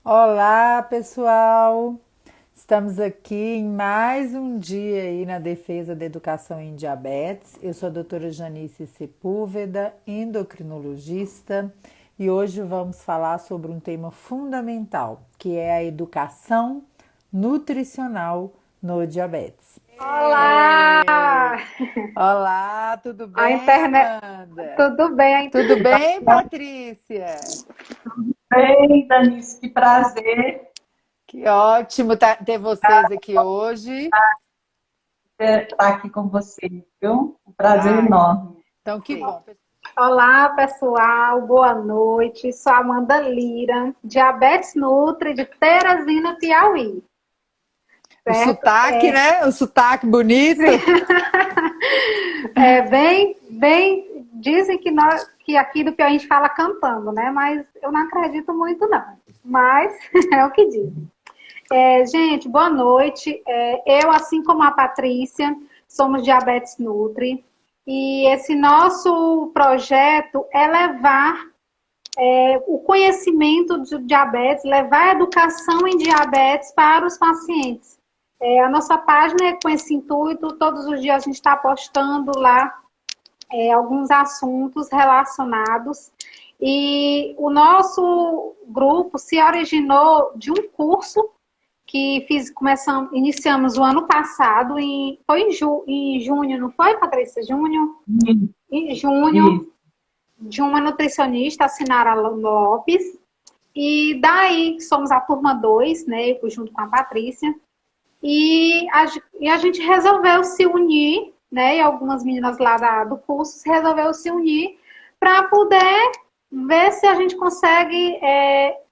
Olá, pessoal! Estamos aqui em mais um dia aí na defesa da educação em diabetes. Eu sou a doutora Janice Sepúlveda, endocrinologista, e hoje vamos falar sobre um tema fundamental, que é a educação nutricional no diabetes. Olá! Olá, tudo A bem, internet. Amanda? Tudo bem? Tudo bem, Patrícia? Bem, Danice, que prazer Que ótimo ter vocês aqui hoje. estar aqui com você, viu? Um prazer Ai, enorme. então que bom. Olá, pessoal. Boa noite. Sou Amanda Lira, diabetes Nutri de Teresina, Piauí. O Certo? sotaque, né? O sotaque bonito. É bem. Dizem que aqui do Piauí a gente fala cantando, né? Mas eu não acredito muito, não. Mas é o que dizem. Gente, boa noite. Eu, assim como a Patrícia, somos Diabetes Nutri. E esse nosso projeto é levar o conhecimento de diabetes, levar a educação em diabetes para os pacientes. A nossa página é com esse intuito, todos os dias a gente está postando lá alguns assuntos relacionados. E o nosso grupo se originou de um curso que iniciamos o ano passado, em junho, não foi, Patrícia? Junho? Isso, Em junho, isso. de uma nutricionista, a Sinara Lopes, e daí somos a turma 2, né, junto com a Patrícia, e a gente resolveu se unir, né, e algumas meninas lá do curso resolveu se unir para poder ver se a gente consegue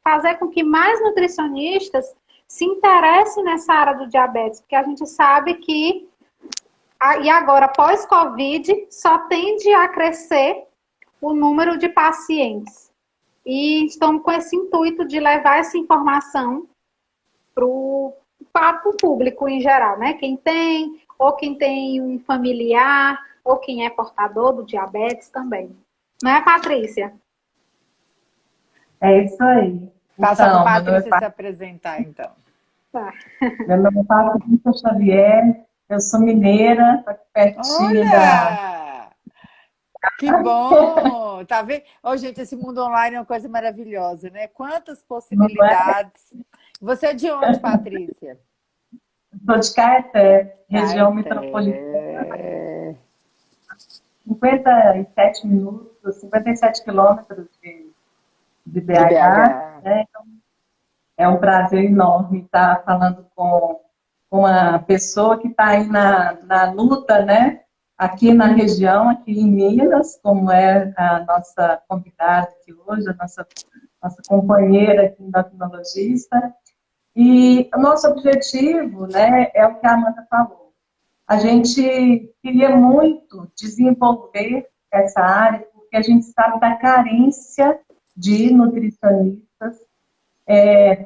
fazer com que mais nutricionistas se interessem nessa área do diabetes, porque a gente sabe que, e agora, pós-Covid, só tende a crescer o número de pacientes. E estamos com esse intuito de levar essa informação para o público em geral, né? Quem tem um familiar, ou quem é portador do diabetes também. Não é, Patrícia? É isso aí. Passar para a Então, Patrícia se apresentar, então. Tá. meu nome é Patrícia Xavier, eu sou mineira, estou aqui pertinho da. Olha! Que bom! Tá vendo? Ô, gente, esse mundo online é uma coisa maravilhosa, né? Quantas Não é? possibilidades. Você é de onde, Patrícia? Sou de Caeté, região metropolitana, Caeté. 57 minutos, 57 quilômetros de De BH, BH. né? É um prazer enorme estar falando com uma pessoa que está aí na luta, né? Aqui na região, aqui em Minas, como é a nossa convidada aqui hoje, nossa companheira aqui endocrinologista. E o nosso objetivo, né, é o que a Amanda falou. A gente queria muito desenvolver essa área, porque a gente sabe da carência de nutricionistas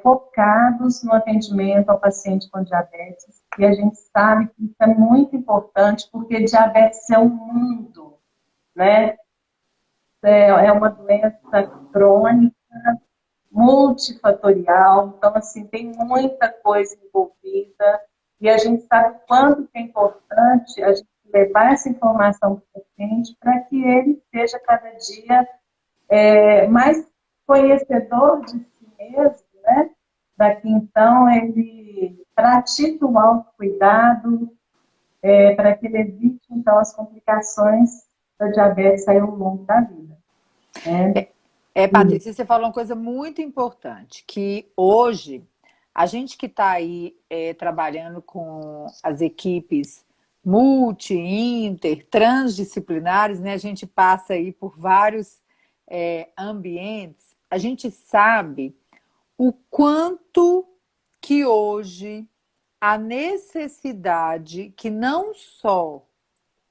focados no atendimento ao paciente com diabetes. E a gente sabe que isso é muito importante, porque diabetes é um mundo, né? É uma doença crônica, multifatorial, então, assim, tem muita coisa envolvida, e a gente sabe quanto que é importante a gente levar essa informação para o paciente para que ele seja cada dia mais conhecedor de si mesmo, né? Para que então ele pratique o autocuidado, para que ele evite então as complicações da diabetes aí ao longo da vida. Né? Patrícia, você falou uma coisa muito importante, que hoje a gente que está aí trabalhando com as equipes multi, inter, transdisciplinares, né? A gente passa aí por vários ambientes, a gente sabe o quanto que hoje a necessidade que não só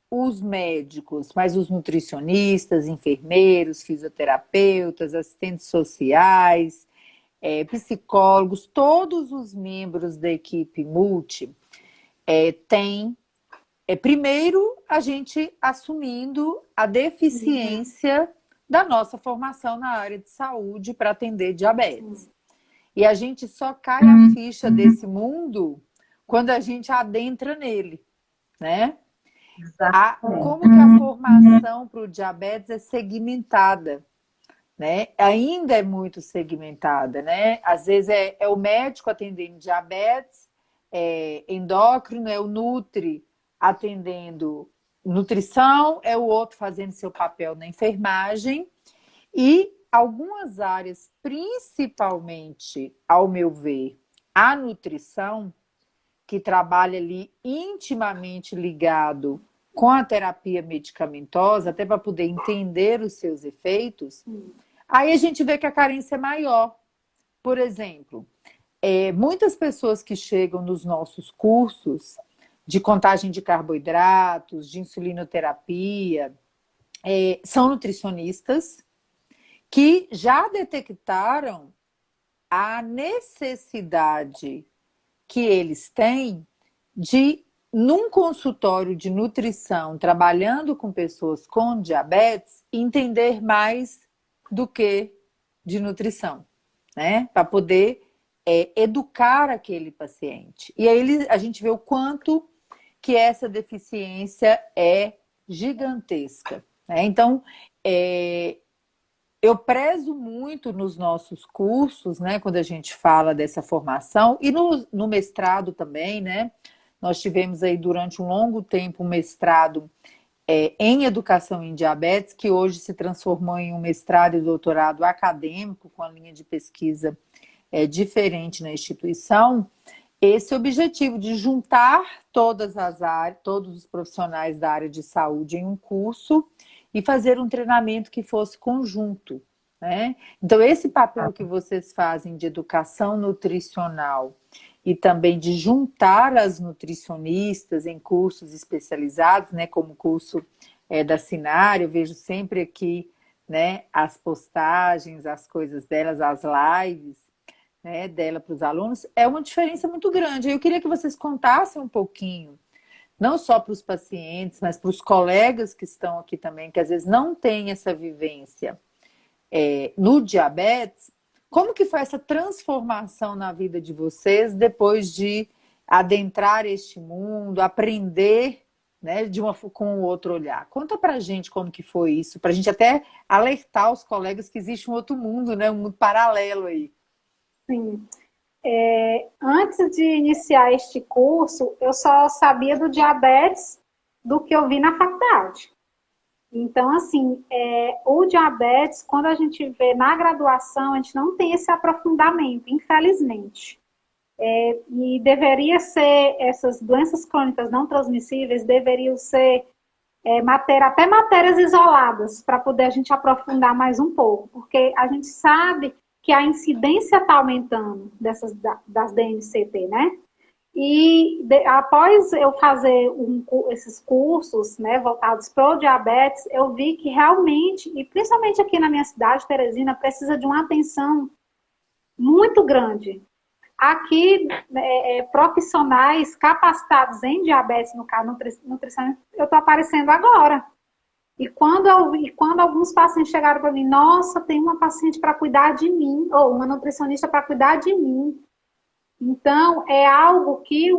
os médicos, mas os nutricionistas, enfermeiros, fisioterapeutas, assistentes sociais, psicólogos, todos os membros da equipe multi têm, primeiro, a gente assumindo a Uhum. deficiência da nossa formação na área de saúde para atender diabetes. E a gente só cai a ficha desse mundo quando a gente adentra nele, né? Como que a formação para o diabetes é segmentada, né? Ainda é muito segmentada, né? Às vezes é o médico atendendo diabetes, é endócrino, é o nutri atendendo nutrição, é o outro fazendo seu papel na enfermagem e algumas áreas, principalmente, ao meu ver, a nutrição, que trabalha ali intimamente ligado com a terapia medicamentosa, até para poder entender os seus efeitos, aí a gente vê que a carência é maior. Por exemplo, muitas pessoas que chegam nos nossos cursos de contagem de carboidratos, de insulinoterapia, são nutricionistas que já detectaram a necessidade que eles têm de, num consultório de nutrição, trabalhando com pessoas com diabetes, entender mais do que de nutrição, né? Para poder educar aquele paciente. E aí a gente vê o quanto que essa deficiência é gigantesca, né? Então, eu prezo muito nos nossos cursos, né, quando a gente fala dessa formação, e no mestrado também, né? Nós tivemos aí durante um longo tempo um mestrado em educação em diabetes, que hoje se transformou em um mestrado e doutorado acadêmico, com a linha de pesquisa diferente na instituição. Esse objetivo de juntar todas as áreas, todos os profissionais da área de saúde em um curso e fazer um treinamento que fosse conjunto, né? Então, esse papel que vocês fazem de educação nutricional e também de juntar as nutricionistas em cursos especializados, né, como o curso da Sinara, eu vejo sempre aqui, né, as postagens, as coisas delas, as lives, né, dela para os alunos, é uma diferença muito grande. Eu queria que vocês contassem um pouquinho, não só para os pacientes, mas para os colegas que estão aqui também, que às vezes não têm essa vivência no diabetes, como que foi essa transformação na vida de vocês depois de adentrar este mundo, aprender, né, com o outro olhar? Conta pra gente como que foi isso, pra gente até alertar os colegas que existe um outro mundo, né, um mundo paralelo aí. Sim. Antes de iniciar este curso, eu só sabia do diabetes do que eu vi na faculdade. Então, assim, o diabetes, quando a gente vê na graduação, a gente não tem esse aprofundamento, infelizmente. E deveria ser, essas doenças crônicas não transmissíveis deveriam ser até matérias isoladas, para poder a gente aprofundar mais um pouco, porque a gente sabe que a incidência está aumentando das DNCT, né? E após eu fazer esses cursos, né, voltados para o diabetes, eu vi que realmente, e principalmente aqui na minha cidade, Teresina, precisa de uma atenção muito grande. Aqui, profissionais capacitados em diabetes, no caso, nutrição, eu estou aparecendo agora. E quando alguns pacientes chegaram para mim, nossa, tem uma paciente para cuidar de mim, ou uma nutricionista para cuidar de mim. Então, é algo que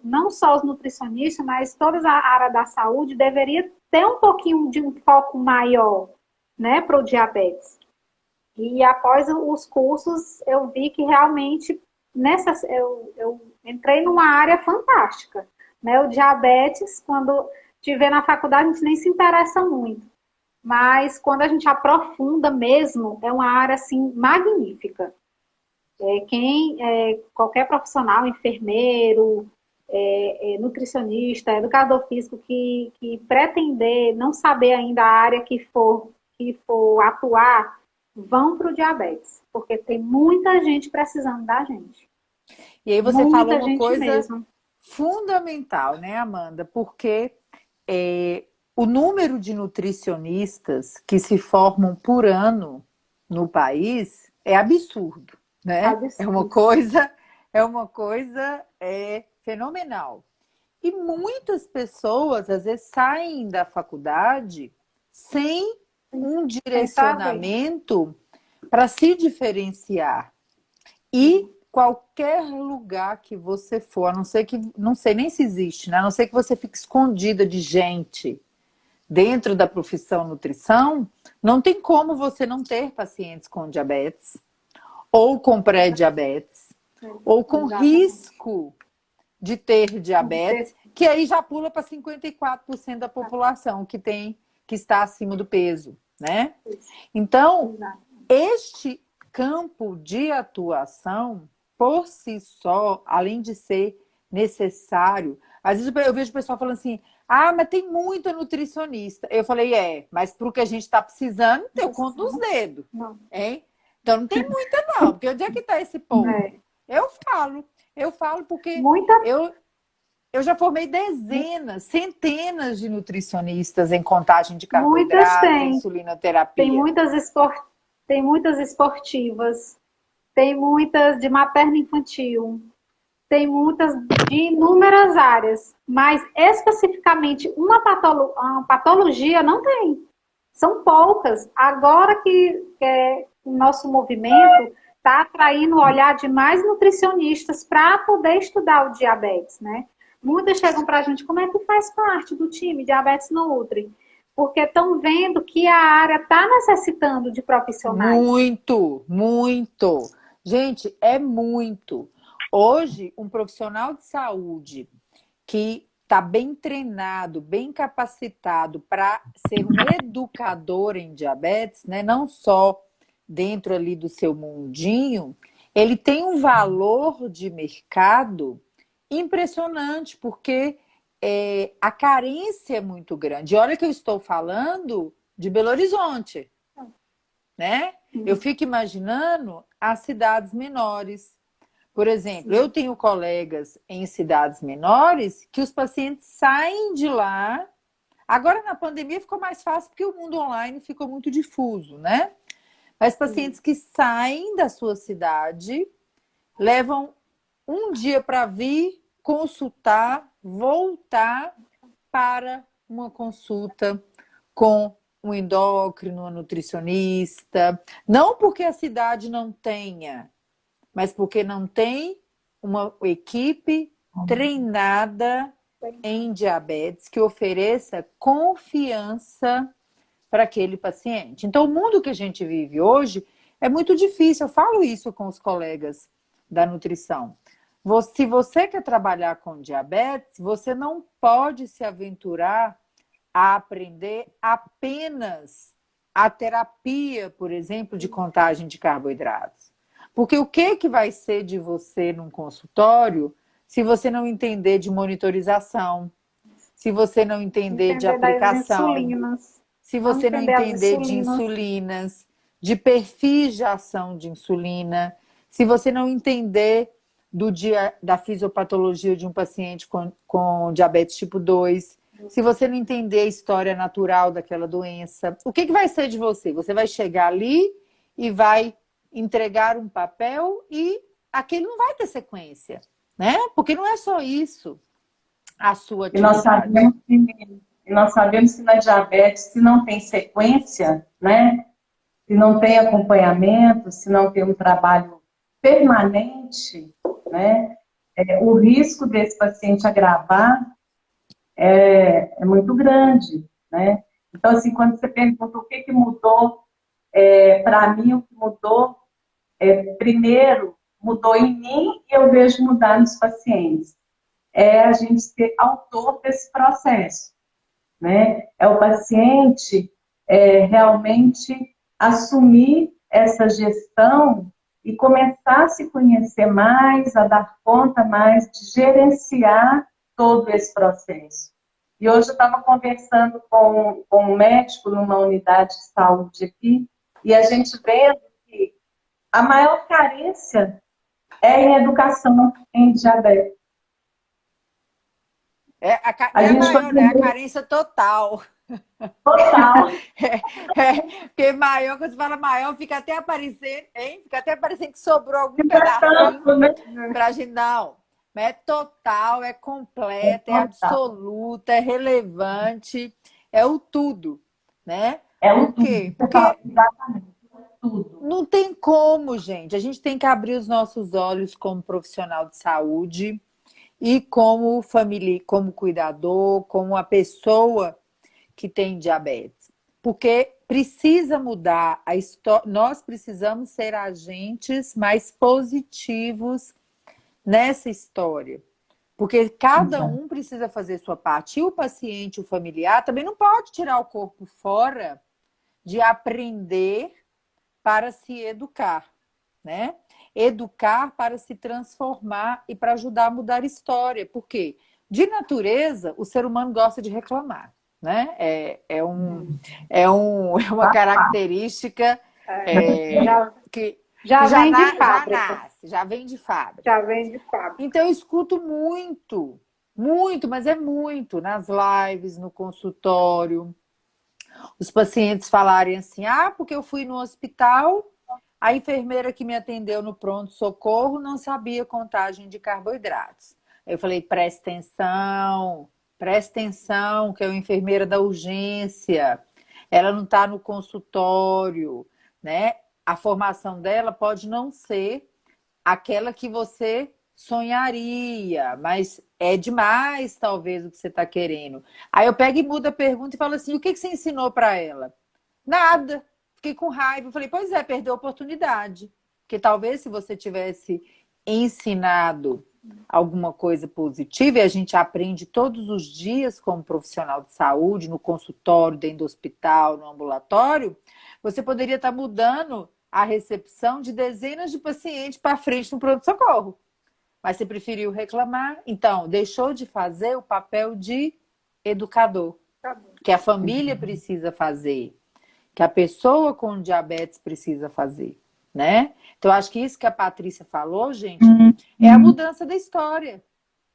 não só os nutricionistas, mas toda a área da saúde deveria ter um pouquinho de um foco maior, né, para o diabetes. E após os cursos, eu vi que realmente eu entrei numa área fantástica, né? O diabetes, quando tiver na faculdade, a gente nem se interessa muito. Mas quando a gente aprofunda mesmo, é uma área assim magnífica. Qualquer profissional, enfermeiro, nutricionista, educador físico que pretender não saber ainda a área que for atuar, vão para o diabetes, porque tem muita gente precisando da gente. E aí você falou uma coisa mesmo fundamental, né, Amanda? Porque o número de nutricionistas que se formam por ano no país é absurdo, né? Absurdo. É uma coisa fenomenal. E muitas pessoas, às vezes, saem da faculdade sem um direcionamento para se diferenciar. E qualquer lugar que você for, a não ser que, não sei nem se existe, né? A não ser que você fique escondida de gente dentro da profissão nutrição, não tem como você não ter pacientes com diabetes, ou com pré-diabetes, ou com Exatamente. risco de ter diabetes, que aí já pula para 54% da população que está acima do peso, né? Então, Exato. este campo de atuação, por si só, além de ser necessário, às vezes eu vejo o pessoal falando assim, ah, mas tem muita nutricionista. Eu falei, mas para o que a gente está precisando, eu conto nos dedos, Não. hein? Então não tem muita não, porque onde é que está esse povo? É. Eu falo porque Muita, eu, eu já formei dezenas, centenas de nutricionistas em contagem de muitas carboidratos, têm. Tem insulinoterapia. muitas, tem muitas esportivas, tem muitas de materno-infantil, tem muitas de inúmeras áreas, mas especificamente uma patologia não tem. São poucas. Agora que o nosso movimento está atraindo o olhar de mais nutricionistas para poder estudar o diabetes, né? Muitas chegam para a gente, como é que faz parte do time Diabetes no Nutri? Porque estão vendo que a área está necessitando de profissionais. Muito, muito. Gente, é muito. Hoje, um profissional de saúde que está bem treinado, bem capacitado para ser um educador em diabetes, né? Não só dentro ali do seu mundinho, ele tem um valor de mercado impressionante, porque a carência é muito grande. E olha que eu estou falando de Belo Horizonte, né? Eu fico imaginando as cidades menores. Por exemplo, eu tenho colegas em cidades menores que os pacientes saem de lá. Agora, na pandemia, ficou mais fácil porque o mundo online ficou muito difuso, né? Mas pacientes que saem da sua cidade, levam um dia para vir, consultar, voltar para uma consulta com um endócrino, um nutricionista. Não porque a cidade não tenha, mas porque não tem uma equipe treinada em diabetes que ofereça confiança para aquele paciente. Então, o mundo que a gente vive hoje é muito difícil. Eu falo isso com os colegas da nutrição. Se você quer trabalhar com diabetes, você não pode se aventurar a aprender apenas a terapia, por exemplo, de contagem de carboidratos. Porque o que vai ser de você num consultório se você não entender de monitorização, se você não entender de Entender das aplicação, insulinas. se Não você não entender as entender de insulinas. insulinas, de perfis de ação de insulina, se você não entender da fisiopatologia de um paciente com diabetes tipo 2, se você não entender a história natural daquela doença, o que vai ser de você? Você vai chegar ali e vai entregar um papel e aquele não vai ter sequência, né? Porque não é só isso a sua E nós atividade. sabemos que na diabetes, se não tem sequência, né? Se não tem acompanhamento, se não tem um trabalho permanente, né? O risco desse paciente agravar é muito grande, né? Então, assim, quando você pergunta o que mudou, para mim, o que mudou, primeiro, mudou em mim e eu vejo mudar nos pacientes. É a gente ser autor desse processo, né? É o paciente realmente assumir essa gestão e começar a se conhecer mais, a dar conta mais de gerenciar todo esse processo. E hoje eu estava conversando com um médico numa unidade de saúde aqui, e a gente vendo que a maior carência é em educação em diabetes. Não A é a gente foi maior, né? É a carência total. total. Porque maior, quando você fala maior, fica até aparecendo, hein? Fica até parecendo que sobrou algum Fica pedacinho tanto, né? pra gente. Não. Mas é total, é É completa, é total. absoluta, é relevante, é o tudo, né? É o Por tudo. quê? Você fala, Porque exatamente. tudo. Não tem como, gente. A gente tem que abrir os nossos olhos como profissional de saúde e como família, como cuidador, como a pessoa que tem diabetes. Porque precisa mudar a história. Nós precisamos ser agentes mais positivos nessa história. Porque cada Exato. um precisa fazer sua parte. E o paciente, o familiar, também não pode tirar o corpo fora de aprender para se educar, né? Educar para se transformar e para ajudar a mudar a história. Por quê? De natureza, o ser humano gosta de reclamar, né? É uma característica Já, que já vem de já fábrica. nasce, já vem de fábrica. Já vem de fábrica. Então, eu escuto muito, muito, mas é muito, nas lives, no consultório, os pacientes falarem assim, porque eu fui no hospital, a enfermeira que me atendeu no pronto-socorro não sabia contagem de carboidratos. Aí eu falei, presta atenção, que é a enfermeira da urgência, ela não está no consultório, né? A formação dela pode não ser aquela que você sonharia, mas é demais, talvez, o que você está querendo. Aí eu pego e mudo a pergunta e falo assim: o que você ensinou para ela? Nada. Fiquei com raiva. Eu falei: pois é, perdeu a oportunidade. Porque talvez se você tivesse ensinado alguma coisa positiva, e a gente aprende todos os dias como profissional de saúde, no consultório, dentro do hospital, no ambulatório, você poderia estar mudando a recepção de dezenas de pacientes para frente no pronto-socorro. Mas você preferiu reclamar, então deixou de fazer o papel de educador, que a família precisa fazer, que a pessoa com diabetes precisa fazer, né? Então, acho que isso que a Patrícia falou, gente, é a mudança da história,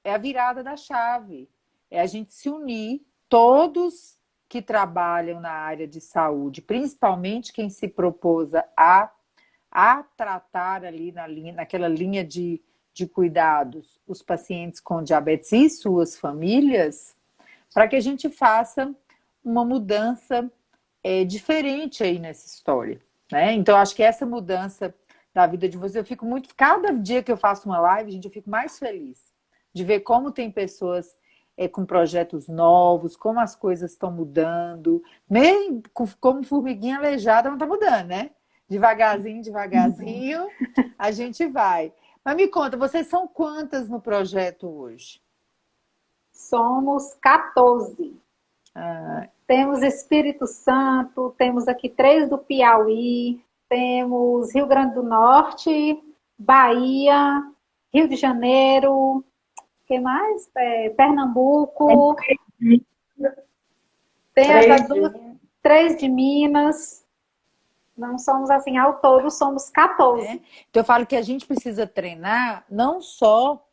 é a virada da chave, é a gente se unir, todos que trabalham na área de saúde, principalmente quem se propôs a tratar ali naquela linha de cuidados os pacientes com diabetes e suas famílias, para que a gente faça uma mudança diferente aí nessa história, né? Então, acho que essa mudança da vida de vocês, eu fico muito... Cada dia que eu faço uma live, gente, eu fico mais feliz de ver como tem pessoas com projetos novos, como as coisas estão mudando, nem como formiguinha aleijada não está mudando, né? Devagarzinho, devagarzinho, a gente vai. Mas me conta, vocês são quantas no projeto hoje? Somos 14. Temos Espírito Santo, temos aqui 3 do Piauí, temos Rio Grande do Norte, Bahia, Rio de Janeiro, que mais? Pernambuco, tem as duas, 3 de Minas. Não somos assim, ao todo somos 14. Então eu falo que a gente precisa treinar não só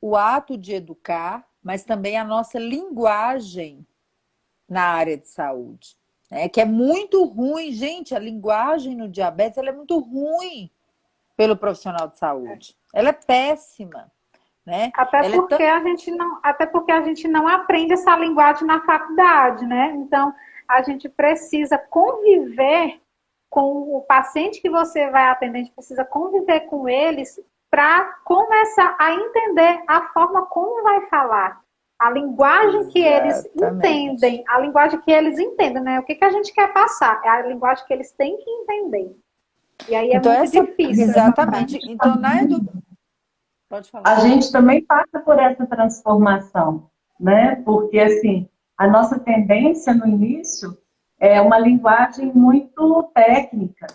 o ato de educar, mas também a nossa linguagem na área de saúde. Que é muito ruim, gente, a linguagem no diabetes ela é muito ruim pelo profissional de saúde. Ela é péssima. Né? Até porque a gente não aprende essa linguagem na faculdade, né? Então, a gente precisa conviver com o paciente que você vai atender, a gente precisa conviver com eles para começar a entender a forma como vai falar, a linguagem que eles entendem, a linguagem que eles entendem, né? O que a gente quer passar? É a linguagem que eles têm que entender. E aí é então, muito difícil. Exatamente. Então, pode falar. A gente também passa por essa transformação, né? Porque, assim, a nossa tendência no início é uma linguagem muito técnica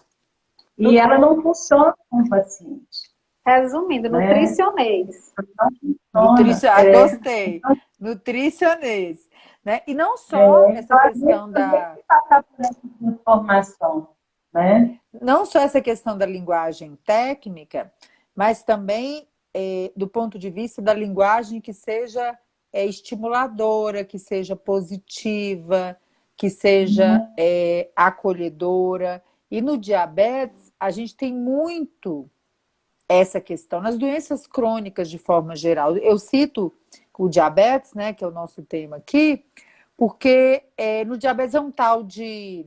e ela não funciona com o paciente. Resumindo, né? nutricionês. Gostei. Nutricionês. Né? E não só essa questão da... passar por essa transformação, né? Não só essa questão da linguagem técnica, mas também do ponto de vista da linguagem que seja estimuladora, que seja positiva, que seja acolhedora. E no diabetes, a gente tem muito essa questão. Nas doenças crônicas, de forma geral, eu cito o diabetes, né, que é o nosso tema aqui, porque no diabetes é um tal de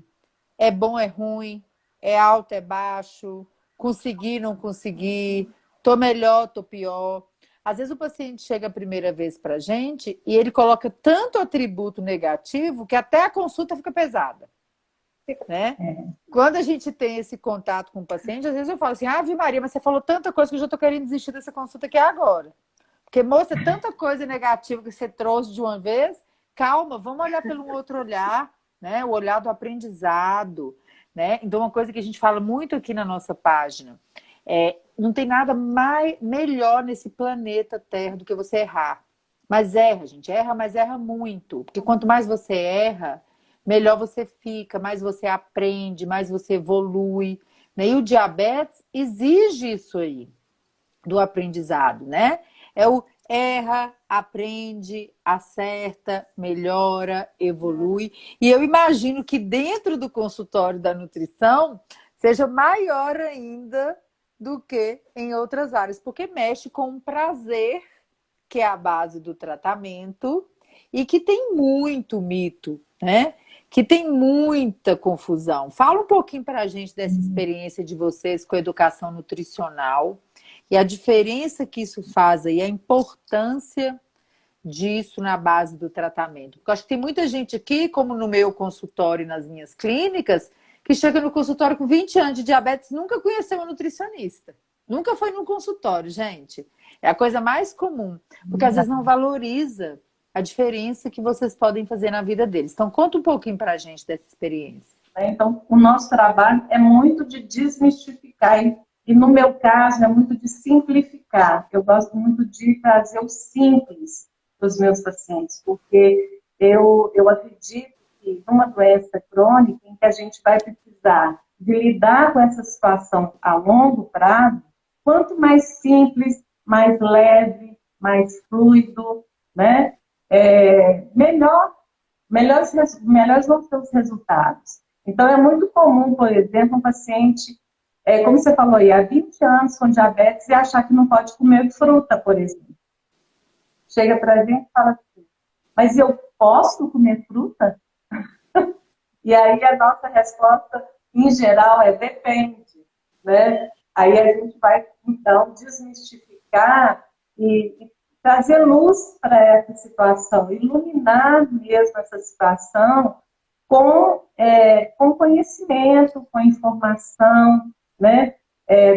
é bom, é ruim, é alto, é baixo, consegui, não consegui, tô melhor, tô pior. Às vezes o paciente chega a primeira vez para a gente e ele coloca tanto atributo negativo que até a consulta fica pesada, né? É. Quando a gente tem esse contato com o paciente, às vezes eu falo assim, Ave Maria, mas você falou tanta coisa que eu já tô querendo desistir dessa consulta aqui agora. Porque, moça, tanta coisa negativa que você trouxe de uma vez, calma, vamos olhar pelo um outro olhar, né? O olhar do aprendizado, né? Então, uma coisa que a gente fala muito aqui na nossa página é, não tem nada melhor nesse planeta Terra do que você errar. Mas erra, gente, erra, mas erra muito. Porque quanto mais você erra, melhor você fica, mais você aprende, mais você evolui, né? E o diabetes exige isso aí, do aprendizado, né? É o erra, aprende, acerta, melhora, evolui. E eu imagino que dentro do consultório da nutrição seja maior ainda do que em outras áreas, porque mexe com um prazer que é a base do tratamento e que tem muito mito, né? Que tem muita confusão. Fala um pouquinho para a gente dessa experiência de vocês com a educação nutricional e a diferença que isso faz e a importância disso na base do tratamento. Porque eu acho que tem muita gente aqui, como no meu consultório e nas minhas clínicas, que chega no consultório com 20 anos de diabetes e nunca conheceu uma nutricionista. Nunca foi no consultório, gente. É a coisa mais comum, porque às vezes não valoriza a diferença que vocês podem fazer na vida deles. Então, conta um pouquinho para a gente dessa experiência. Então, o nosso trabalho é muito de desmistificar, e no meu caso é muito de simplificar. Eu gosto muito de trazer o simples para os meus pacientes, porque eu acredito que numa doença crônica em que a gente vai precisar de lidar com essa situação a longo prazo, quanto mais simples, mais leve, mais fluido, né? Melhores vão ser os resultados. Então, é muito comum, por exemplo, um paciente, como você falou aí, há 20 anos com diabetes e achar que não pode comer fruta, por exemplo. Chega para a gente e fala assim, mas eu posso comer fruta? E aí a nossa resposta, em geral, é depende, né? Aí a gente vai, então, desmistificar e trazer luz para essa situação, iluminar mesmo essa situação com conhecimento, com informação, né?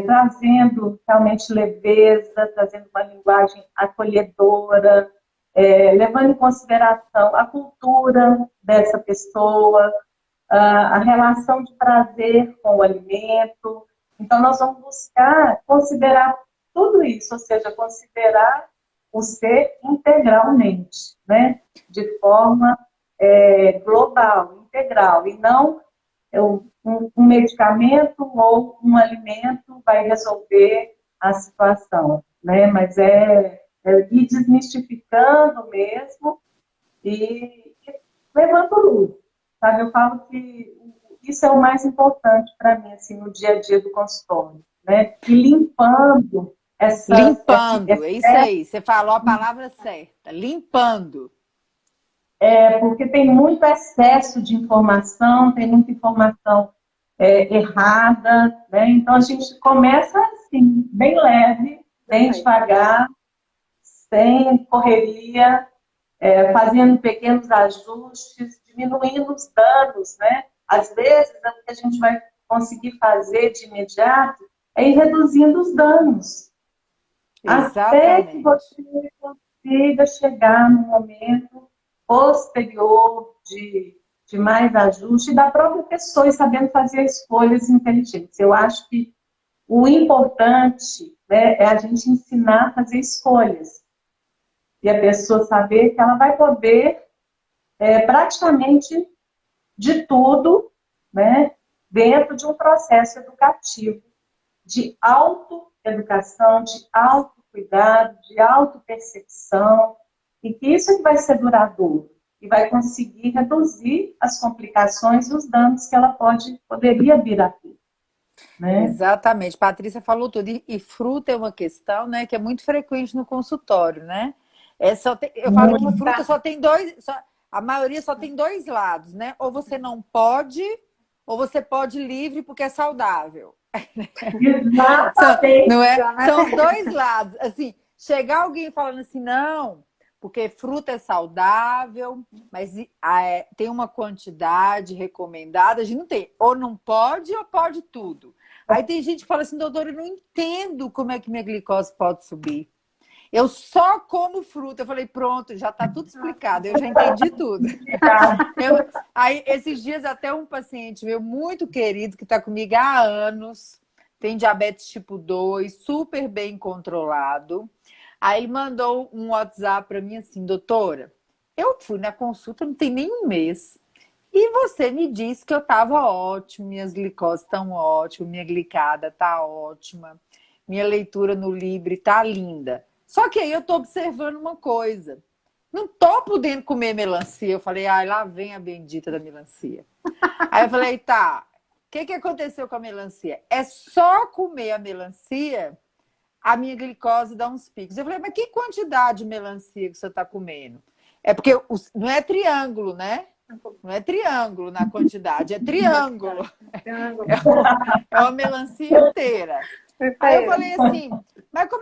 Trazendo realmente leveza, trazendo uma linguagem acolhedora, levando em consideração a cultura dessa pessoa, a relação de prazer com o alimento. Então, nós vamos buscar considerar tudo isso, ou seja, considerar o ser integralmente, né? De forma global, integral, e não um medicamento ou um alimento vai resolver a situação, né? Mas ir desmistificando mesmo e levando luz, sabe? Eu falo que isso é o mais importante para mim, assim, no dia a dia do consultório, né? E limpando Limpando, é isso aí. Você falou a palavra certa. Limpando. Porque tem muito excesso de informação, tem muita informação errada, né? Então a gente começa assim, bem leve, bem devagar, sem correria, fazendo pequenos ajustes, diminuindo os danos, né? Às vezes, o que a gente vai conseguir fazer de imediato é ir reduzindo os danos. Exatamente. Até que você consiga chegar no momento posterior de mais ajuste da própria pessoa e sabendo fazer escolhas inteligentes. Eu acho que o importante, né, é a gente ensinar a fazer escolhas. E a pessoa saber que ela vai poder praticamente de tudo, né, dentro de um processo educativo, de autoeducação, de autocuidado, de autopercepção, e que isso é que vai ser duradouro e vai conseguir reduzir as complicações e os danos que ela poderia vir a ter. Né? Exatamente. Patrícia falou tudo. E fruta é uma questão, né, que é muito frequente no consultório, né? Eu falo que fruta só tem dois, a maioria só tem dois lados, né? Ou você não pode, ou você pode livre porque é saudável. Exatamente. Não é? São os dois lados. Assim, chegar alguém falando assim, não, porque fruta é saudável, mas tem uma quantidade recomendada, a gente não tem. Ou não pode, ou pode tudo. Aí tem gente que fala assim, doutora, eu não entendo como é que minha glicose pode subir. Eu só como fruta. Eu falei, pronto, já está tudo explicado, eu já entendi tudo. Aí, esses dias, até um paciente meu muito querido, que está comigo há anos, tem diabetes tipo 2, super bem controlado. Aí ele mandou um WhatsApp para mim assim, doutora, eu fui na consulta, não tem nem um mês. E você me disse que eu estava ótimo, minhas glicoses estão ótimas, minha glicada está ótima, minha leitura no Libre está linda. Só que aí eu estou observando uma coisa. Não estou podendo comer melancia. Eu falei, ai, lá vem a bendita da melancia. Aí eu falei, tá, o que aconteceu com a melancia? É só comer a melancia, a minha glicose dá uns picos. Eu falei, mas que quantidade de melancia que você está comendo? É porque não é triângulo, né? Não é triângulo na quantidade, é triângulo. É uma melancia inteira. Aí eu falei assim, mas qual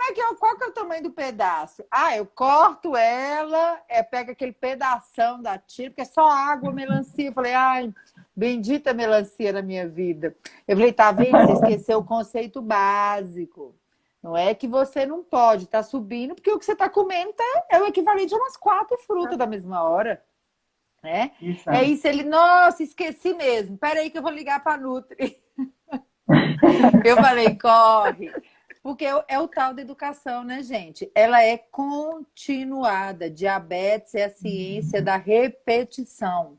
que é o tamanho do pedaço? Ah, eu corto ela, pega aquele pedação da tira, porque é só água, melancia. Eu falei, ai, bendita melancia na minha vida. Eu falei, tá vendo? Você esqueceu o conceito básico. Não é que você não pode, tá subindo, porque o que você tá comendo é o equivalente a umas 4 frutas da mesma hora. Né? É isso, ele, nossa, esqueci mesmo. Peraí que eu vou ligar para a Nutri. Eu falei, corre. Porque é o tal da educação, né, gente? Ela é continuada. Diabetes é a ciência da repetição.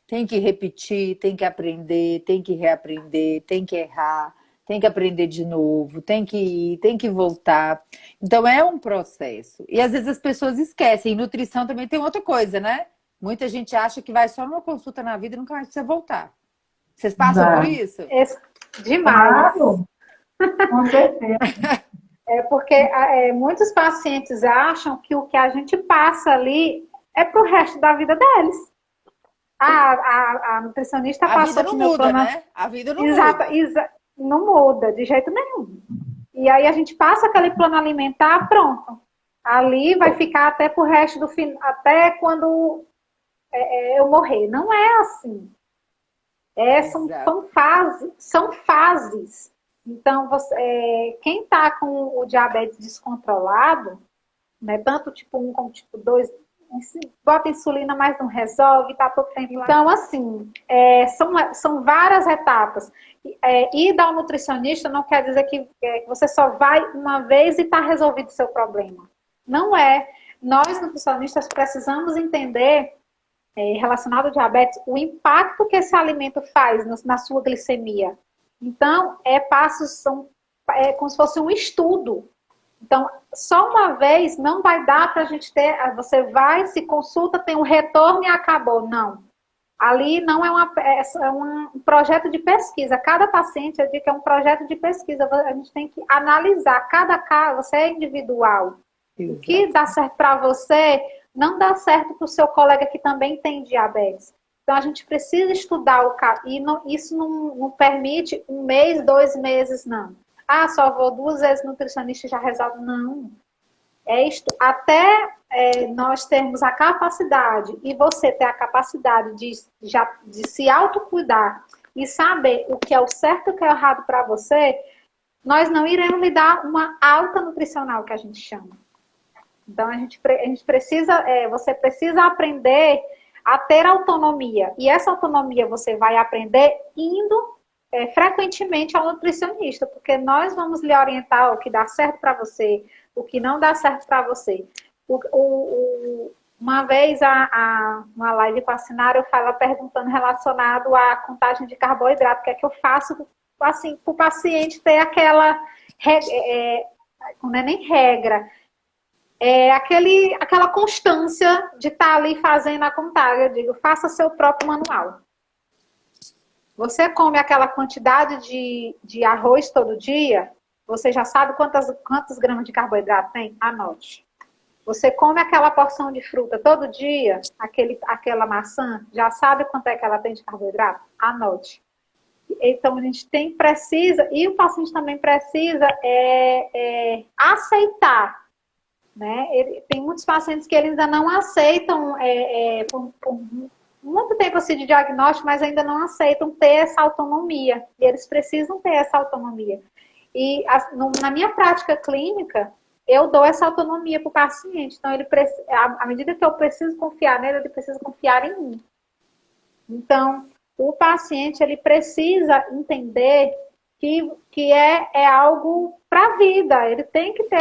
Tem que repetir, tem que aprender, tem que reaprender, tem que errar, tem que aprender de novo, tem que ir, tem que voltar. Então é um processo. E às vezes as pessoas esquecem. E nutrição também tem outra coisa, né? Muita gente acha que vai só numa consulta na vida e nunca mais precisa voltar. Vocês passam por isso? Demais. Claro, com certeza. É porque muitos pacientes acham que o que a gente passa ali é pro resto da vida deles. A nutricionista A passou vida não muda, né? A vida não muda. Não muda de jeito nenhum. E aí a gente passa aquele plano alimentar, pronto. Ali vai ficar até pro resto do fim, até quando eu morrer. Não é assim. São fases. Então, quem está com o diabetes descontrolado, né, tanto tipo 1 como tipo 2, bota insulina, mas não resolve, tá todo tempo lá. Então, assim, são várias etapas. Ir ao nutricionista não quer dizer que você só vai uma vez e está resolvido o seu problema. Não é. Nós, nutricionistas, precisamos entender, relacionado ao diabetes, o impacto que esse alimento faz na sua glicemia. Então, é como se fosse um estudo. Então, só uma vez não vai dar para a gente ter. Você vai, se consulta, tem um retorno e acabou. Não. Ali não é um projeto de pesquisa. Cada paciente, eu digo que é um projeto de pesquisa. A gente tem que analisar cada caso, você é individual. Exato. O que dá certo para você não dá certo para o seu colega que também tem diabetes. Então, a gente precisa estudar o caso. E isso não permite 1 mês, 2 meses, não. Ah, só vou 2 vezes nutricionista e já resolve. Não. Até nós termos a capacidade, e você ter a capacidade de se autocuidar e saber o que é o certo e o que é o errado para você, nós não iremos lhe dar uma alta nutricional, que a gente chama. Então, você precisa aprender a ter autonomia. E essa autonomia você vai aprender indo frequentemente ao nutricionista, porque nós vamos lhe orientar o que dá certo para você, o que não dá certo para você. Uma vez, uma live com a Sinara, eu falo perguntando relacionado à contagem de carboidrato, o que é que eu faço assim, para o paciente ter aquela, não é nem regra, aquela constância de estar ali fazendo a contagem. Eu digo, faça seu próprio manual. Você come aquela quantidade de arroz todo dia, você já sabe quantos gramas de carboidrato tem? Anote. Você come aquela porção de fruta todo dia, aquela maçã, já sabe quanto é que ela tem de carboidrato? Anote. Então, a gente precisa, e o paciente também precisa aceitar, né? Tem muitos pacientes que eles ainda não aceitam, por muito tempo assim, de diagnóstico, mas ainda não aceitam ter essa autonomia. E eles precisam ter essa autonomia. E na minha prática clínica, eu dou essa autonomia para o paciente. Então, à medida que eu preciso confiar nele, ele precisa confiar em mim. Então, o paciente ele precisa entender que é algo para a vida. Ele tem que ter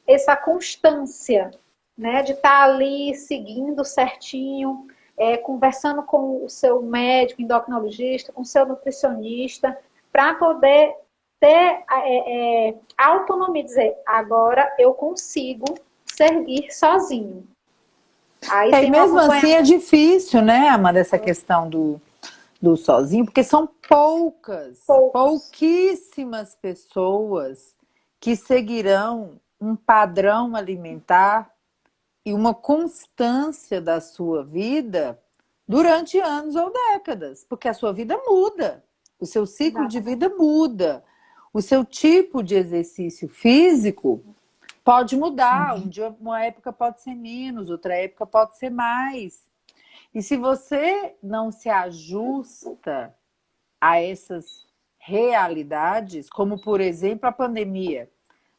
essa constância, né, de estar ali seguindo certinho, conversando com o seu médico, endocrinologista, com o seu nutricionista, para poder ter a autonomia, dizer, agora eu consigo seguir sozinho. Aí E mesmo assim é difícil, né, Amanda, essa questão do sozinho, porque são pouquíssimas pessoas que seguirão um padrão alimentar e uma constância da sua vida durante anos ou décadas, porque a sua vida muda, o seu ciclo de vida muda, o seu tipo de exercício físico pode mudar, uma época pode ser menos, outra época pode ser mais. E se você não se ajusta a essas realidades, como por exemplo a pandemia,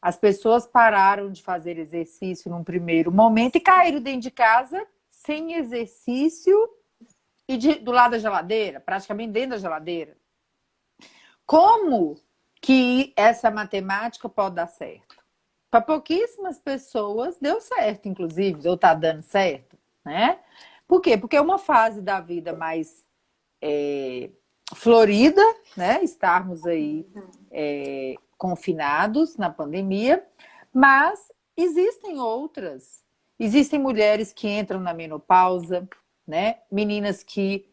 as pessoas pararam de fazer exercício num primeiro momento e caíram dentro de casa sem exercício e do lado da geladeira, praticamente dentro da geladeira. Como que essa matemática pode dar certo? Para pouquíssimas pessoas deu certo, inclusive, ou está dando certo, né? Por quê? Porque é uma fase da vida mais florida, né? Estarmos aí confinados na pandemia, mas existem outras. Existem mulheres que entram na menopausa, né? Meninas que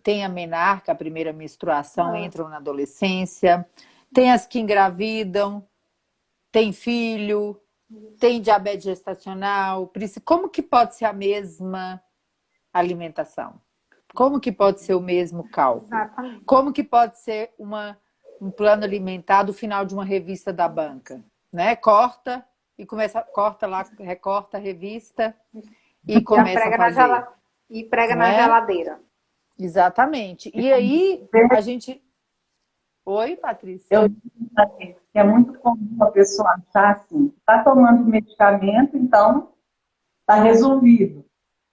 têm a menarca, a primeira menstruação, entram na adolescência. Tem as que engravidam, tem filho, tem diabetes gestacional. Como que pode ser a mesma alimentação? Como que pode ser o mesmo cálculo? Exatamente. Como que pode ser um plano alimentar do final de uma revista da banca? Né? Corta e corta lá, recorta a revista e começa a fazer. E prega na geladeira. Exatamente. E aí, a gente... Oi, Patrícia? Eu digo que é muito comum a pessoa achar assim, está tomando medicamento, então está resolvido,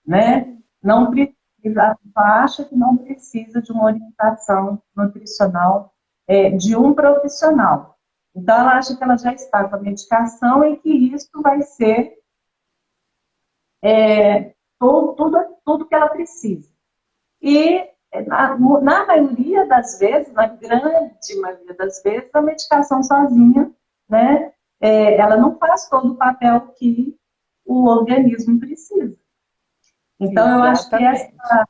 né? Não precisa, acha que não precisa de uma orientação nutricional de um profissional. Então ela acha que ela já está com a medicação e que isso vai ser tudo que ela precisa. E na maioria das vezes, na grande maioria das vezes, a medicação sozinha, né, ela não faz todo o papel que o organismo precisa. Então, eu acho que essa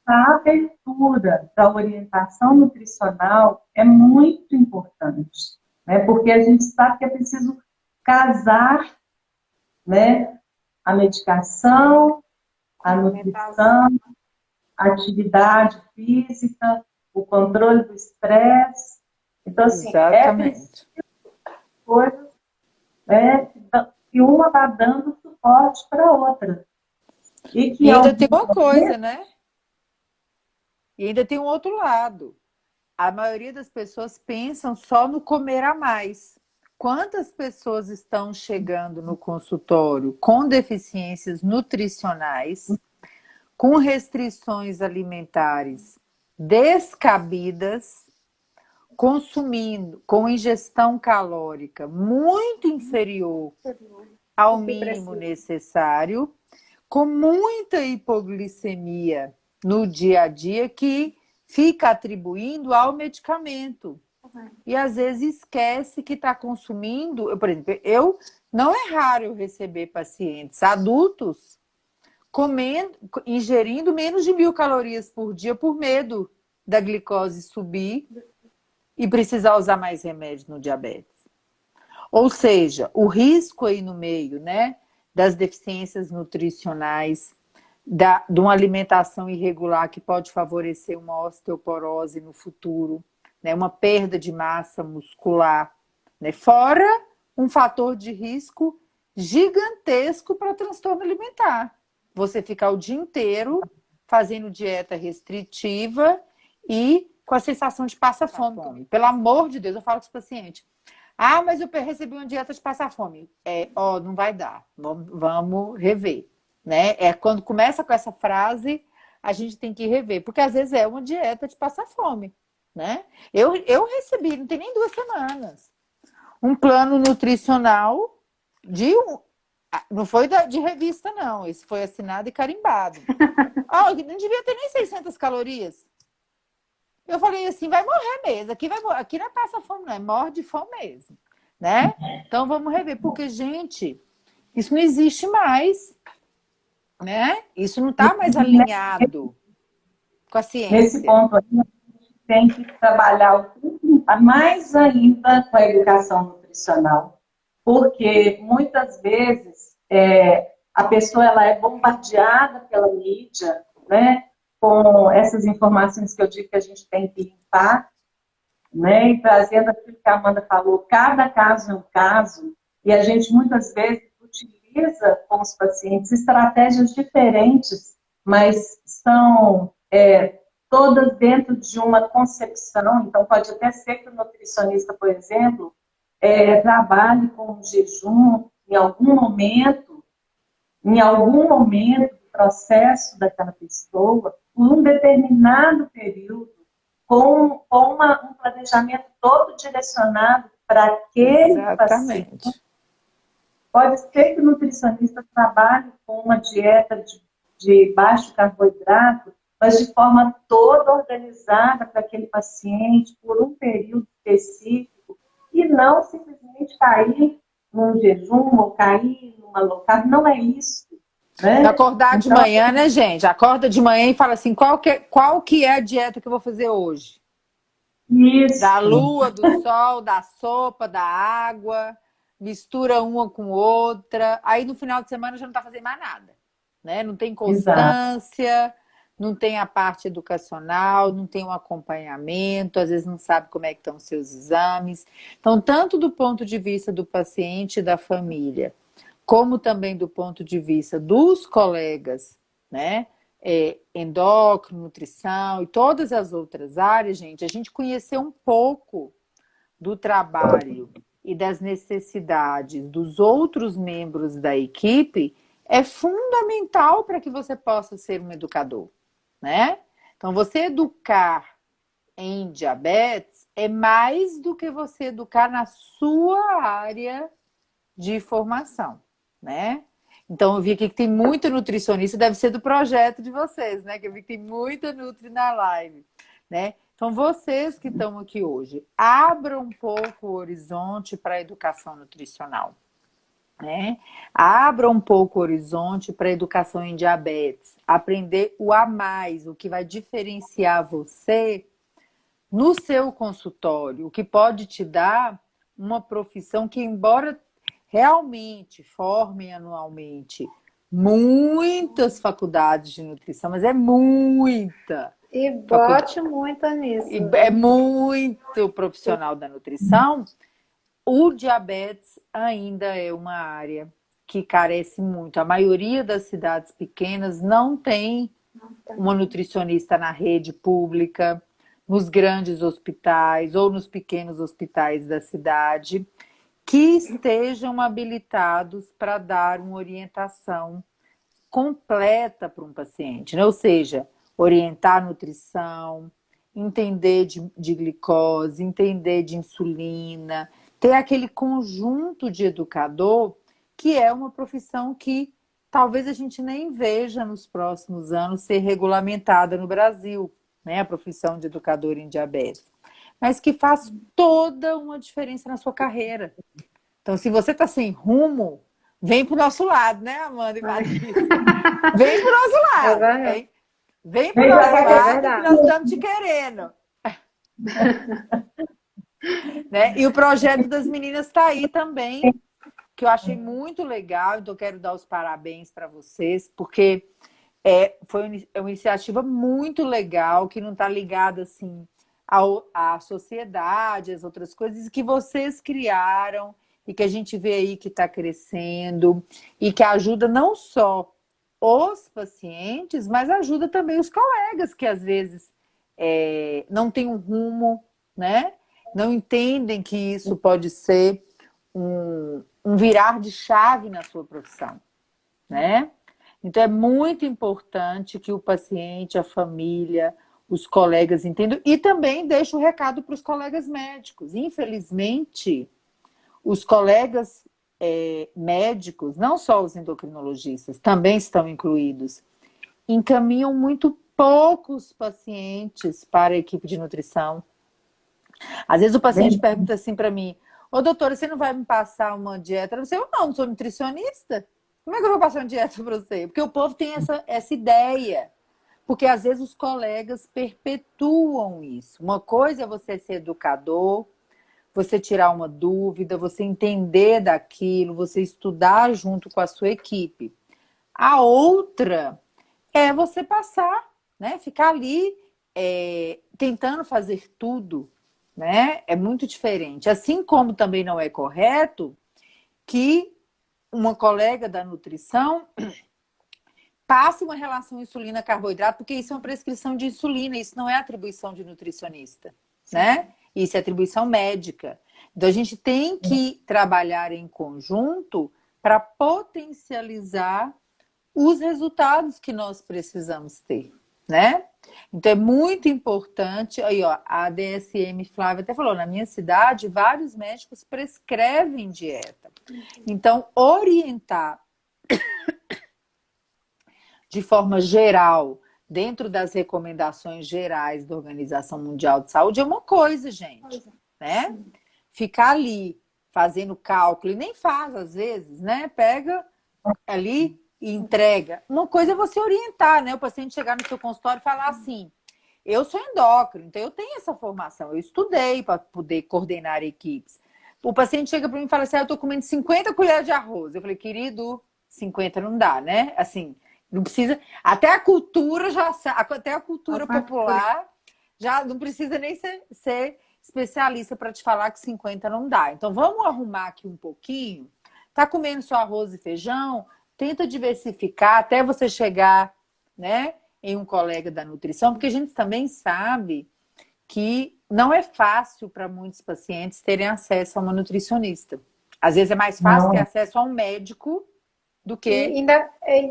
abertura da orientação nutricional é muito importante, né, porque a gente sabe que é preciso casar, né, a medicação, a nutrição, a atividade física, o controle do estresse. Então, assim, é preciso coisas, né, que uma está dando suporte para a outra. E ainda tem uma coisa, né? E ainda tem um outro lado. A maioria das pessoas pensam só no comer a mais. Quantas pessoas estão chegando no consultório com deficiências nutricionais, com restrições alimentares descabidas, consumindo com ingestão calórica muito inferior ao mínimo necessário, com muita hipoglicemia no dia a dia que fica atribuindo ao medicamento. E às vezes esquece que está consumindo. Por exemplo, não é raro eu receber pacientes adultos ingerindo menos de 1.000 calorias por dia por medo da glicose subir e precisar usar mais remédio no diabetes. Ou seja, o risco aí no meio, né, das deficiências nutricionais, de uma alimentação irregular que pode favorecer uma osteoporose no futuro, né? Uma perda de massa muscular, né? Fora um fator de risco gigantesco para transtorno alimentar. Você ficar o dia inteiro fazendo dieta restritiva e com a sensação de passar fome. Pelo amor de Deus, eu falo com os pacientes. Ah, mas eu recebi uma dieta de passar fome. Não vai dar. Vamos rever. Né? Quando começa com essa frase, a gente tem que rever. Porque às vezes é uma dieta de passar fome. Né? Eu recebi, não tem nem 2 semanas, um plano nutricional não foi de revista, não. Esse foi assinado e carimbado. Não devia ter nem 600 calorias. Eu falei assim, vai morrer mesmo. Aqui não é passa fome, não. É morre de fome mesmo. Né? Então vamos rever. Porque, gente, isso não existe mais. Né? Isso não está mais alinhado com a ciência. Nesse ponto aí, a gente tem que trabalhar mais ainda com a educação nutricional. Porque muitas vezes a pessoa ela é bombardeada pela mídia, né? Com essas informações que eu digo que a gente tem que limpar, né? E trazendo aquilo que a Amanda falou, cada caso é um caso, e a gente muitas vezes utiliza com os pacientes estratégias diferentes, mas são todas dentro de uma concepção. Então, pode até ser que o nutricionista, por exemplo, trabalhe com jejum em algum momento do processo daquela pessoa, por um determinado período, com um planejamento todo direcionado para aquele paciente. Pode ser que o nutricionista trabalhe com uma dieta de baixo carboidrato, mas de forma toda organizada para aquele paciente, por um período específico, e não simplesmente cair num jejum ou cair numa low carb. Não é isso. Né? Acordar de manhã, né, gente? Acorda de manhã e fala assim, qual que é a dieta que eu vou fazer hoje? Isso. Da lua, do sol, da sopa, da água, mistura uma com outra. Aí no final de semana já não está fazendo mais nada. Né? Não tem constância, não tem a parte educacional, não tem um acompanhamento, às vezes não sabe como é que estão os seus exames. Então, tanto do ponto de vista do paciente e da família, como também do ponto de vista dos colegas, né? Endócrino, nutrição e todas as outras áreas, gente, a gente conhecer um pouco do trabalho e das necessidades dos outros membros da equipe é fundamental para que você possa ser um educador, né? Então, você educar em diabetes é mais do que você educar na sua área de formação, né? Então, eu vi aqui que tem muito nutricionista, deve ser do projeto de vocês, né? Que eu vi que tem muita nutri na live, né? Então, vocês que estão aqui hoje, abram um pouco o horizonte para a educação nutricional, né? Abram um pouco o horizonte para a educação em diabetes. Aprender o a mais, o que vai diferenciar você no seu consultório, o que pode te dar uma profissão que, embora realmente formem anualmente muitas faculdades de nutrição, mas é muita. E bote muito nisso. É muito profissional da nutrição. O diabetes ainda é uma área que carece muito. A maioria das cidades pequenas não tem uma nutricionista na rede pública, nos grandes hospitais ou nos pequenos hospitais da cidade, que estejam habilitados para dar uma orientação completa para um paciente, né? Ou seja, orientar a nutrição, entender de glicose, entender de insulina, ter aquele conjunto de educador que é uma profissão que talvez a gente nem veja nos próximos anos ser regulamentada no Brasil, né? A profissão de educador em diabetes. Mas que faz toda uma diferença na sua carreira. Então, se você está sem rumo, vem para o nosso lado, né, Amanda e Patrícia? Vem para o nosso lado. Vem para o nosso lado, que nós estamos te querendo. Né? E o projeto das meninas está aí também, que eu achei muito legal, então eu quero dar os parabéns para vocês, porque É uma iniciativa muito legal, que não está ligada assim à sociedade, às outras coisas que vocês criaram e que a gente vê aí que está crescendo e que ajuda não só os pacientes, mas ajuda também os colegas que às vezes não têm um rumo, né? Não entendem que isso pode ser um virar de chave na sua profissão, né? Então é muito importante que o paciente, a família, os colegas entendam e também deixo o recado para os colegas médicos. Infelizmente, os colegas médicos, não só os endocrinologistas, também estão incluídos, encaminham muito poucos pacientes para a equipe de nutrição. Às vezes o paciente pergunta assim para mim: ô doutora, você não vai me passar uma dieta? Eu não sou nutricionista. Como é que eu vou passar uma dieta para você? Porque o povo tem essa ideia. Porque às vezes os colegas perpetuam isso. Uma coisa é você ser educador, você tirar uma dúvida, você entender daquilo, você estudar junto com a sua equipe. A outra é você passar, né? Ficar ali tentando fazer tudo, né? É muito diferente. Assim como também não é correto que uma colega da nutrição passe uma relação insulina-carboidrato, porque isso é uma prescrição de insulina, isso não é atribuição de nutricionista, né? Isso é atribuição médica. Então, a gente tem que trabalhar em conjunto para potencializar os resultados que nós precisamos ter, né? Então, é muito importante. Aí, ó, a DSM Flávia até falou, na minha cidade, vários médicos prescrevem dieta. Então, orientar de forma geral, dentro das recomendações gerais da Organização Mundial de Saúde, é uma coisa, gente, né? Ficar ali fazendo cálculo, e nem faz às vezes, né? Pega ali e entrega. Uma coisa é você orientar, né? O paciente chegar no seu consultório e falar assim: eu sou endócrino, então eu tenho essa formação, eu estudei para poder coordenar equipes. O paciente chega para mim e fala assim: eu tô comendo 50 colheres de arroz. Eu falei: querido, 50 não dá, né? Assim, não precisa. Até a cultura até a cultura popular já não precisa nem ser especialista para te falar que 50 não dá. Então vamos arrumar aqui um pouquinho. Tá comendo só arroz e feijão? Tenta diversificar até você chegar, né, em um colega da nutrição, porque a gente também sabe que não é fácil para muitos pacientes terem acesso a uma nutricionista. Às vezes é mais fácil ter acesso a um médico do que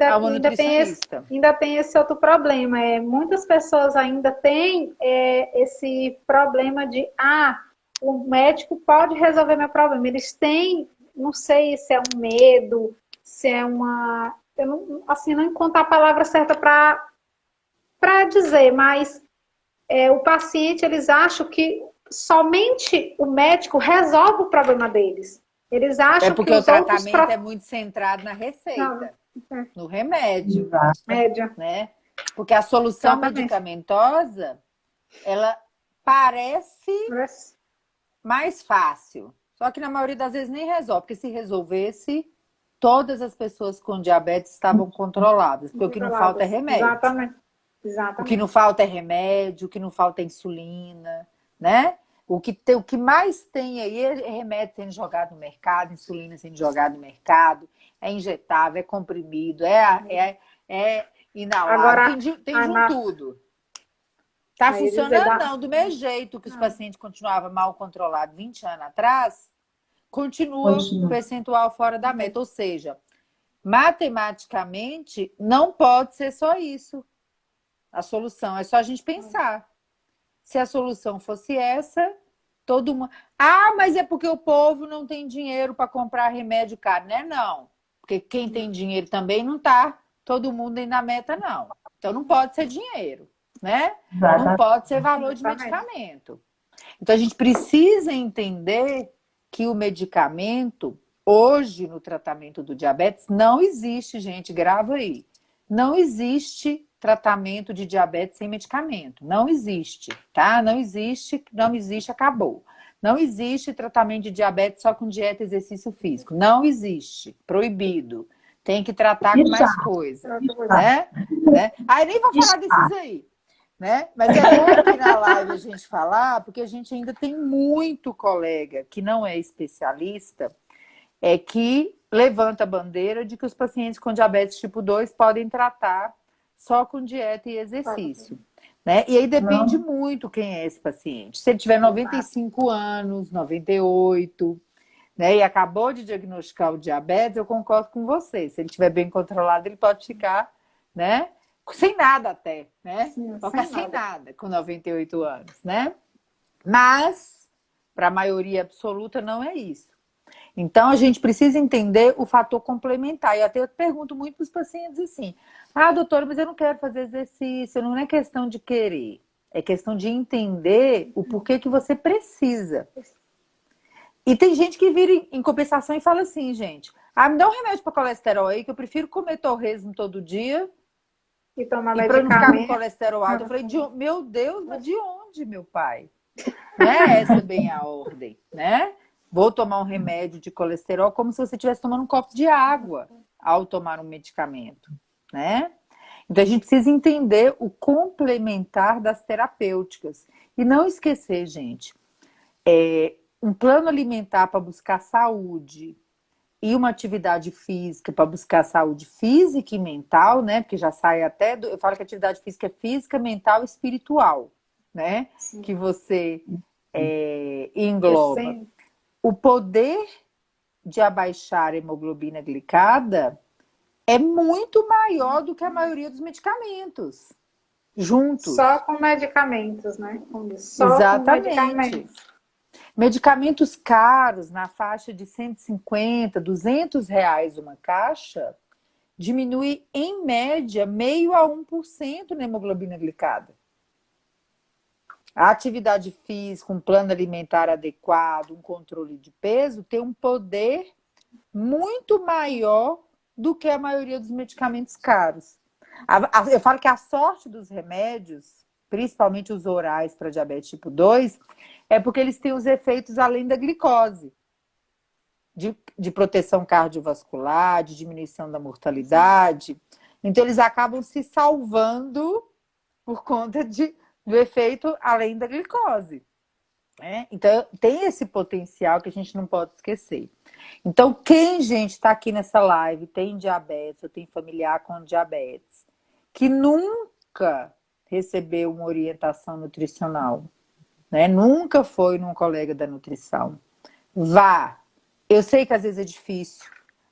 a uma nutricionista. Ainda tem esse outro problema. Muitas pessoas ainda têm esse problema de o médico pode resolver meu problema. Eles têm, não sei se é um medo, se é uma... Eu não encontro a palavra certa para dizer, mas o paciente, eles acham que somente o médico resolve o problema deles. Eles acham porque que o tratamento é muito centrado na receita, no remédio, né? Porque a solução medicamentosa, ela parece mais fácil, só que na maioria das vezes nem resolve, porque se resolvesse, todas as pessoas com diabetes estavam controladas, porque o que não falta é remédio. Exatamente. O que não falta é remédio, o que não falta é insulina, né? O que mais tem aí é remédio sendo jogado no mercado, insulina sendo jogada no mercado, é injetável, é comprimido, é inalável, Agora, tem de tudo. Tá funcionando? Não, do mesmo jeito que os pacientes continuavam mal controlados 20 anos atrás, continua o percentual fora da meta. Ou seja, matematicamente, não pode ser só isso. A solução é só a gente pensar. Se a solução fosse essa, todo mundo... mas é porque o povo não tem dinheiro para comprar remédio caro, né? Não. Porque quem tem dinheiro também não tá todo mundo aí na meta, não. Então não pode ser dinheiro, né? Não pode ser valor de medicamento. Então a gente precisa entender que o medicamento, hoje no tratamento do diabetes, não existe, gente, grava aí. Não existe tratamento de diabetes sem medicamento. Não existe, tá? Não existe, acabou. Não existe tratamento de diabetes só com dieta e exercício físico. Não existe. Proibido. Tem que tratar E com mais já. coisa, Outra né? Aí nem vou falar desses aí, né? Mas é bom aqui na live a gente falar, porque a gente ainda tem muito colega que não é especialista, que levanta a bandeira de que os pacientes com diabetes tipo 2 podem tratar só com dieta e exercício, né? E aí depende Não, muito quem é esse paciente. Se ele tiver 95 anos, 98, né, e acabou de diagnosticar o diabetes, eu concordo com você. Se ele estiver bem controlado, ele pode ficar, né, sem nada até, né? Sim, Pode ficar sem sem nada. nada com 98 anos, né? Mas, para a maioria absoluta, não é isso. Então, a gente precisa entender o fator complementar. E até eu pergunto muito para os pacientes assim: ah, doutora, mas eu não quero fazer exercício, não é questão de querer, é questão de entender o porquê que você precisa. E tem gente que vira em compensação e fala assim, gente, ah, me dá um remédio para colesterol aí, que eu prefiro comer torresmo todo dia E tomar e para não ficar com medicamento. colesterol alto. Eu falei, meu Deus, mas de onde, meu pai? Não é essa bem a ordem, né? Vou tomar um remédio de colesterol como se você estivesse tomando um copo de água ao tomar um medicamento, né? Então a gente precisa entender o complementar das terapêuticas. E não esquecer, gente, um plano alimentar para buscar saúde e uma atividade física para buscar saúde física e mental, né? Porque já sai até eu falo que atividade física é física, mental e espiritual, né? Sim. Que você Eu engloba. sempre- O poder de abaixar a hemoglobina glicada é muito maior do que a maioria dos medicamentos Só juntos. com medicamentos, né? Só com Exatamente. medicamentos. Medicamentos caros, na faixa de 150, R$ 200 uma caixa, diminui em média 0,5% na hemoglobina glicada. A atividade física, um plano alimentar adequado, um controle de peso, tem um poder muito maior do que a maioria dos medicamentos caros. Eu falo que a sorte dos remédios, principalmente os orais para diabetes tipo 2, é porque eles têm os efeitos além da glicose, de proteção cardiovascular, de diminuição da mortalidade. Então, eles acabam se salvando por conta do efeito além da glicose. Né? Então, tem esse potencial que a gente não pode esquecer. Então, quem, gente, está aqui nessa live, tem diabetes ou tem familiar com diabetes, que nunca recebeu uma orientação nutricional, né? Nunca foi num colega da nutrição, vá. Eu sei que às vezes é difícil,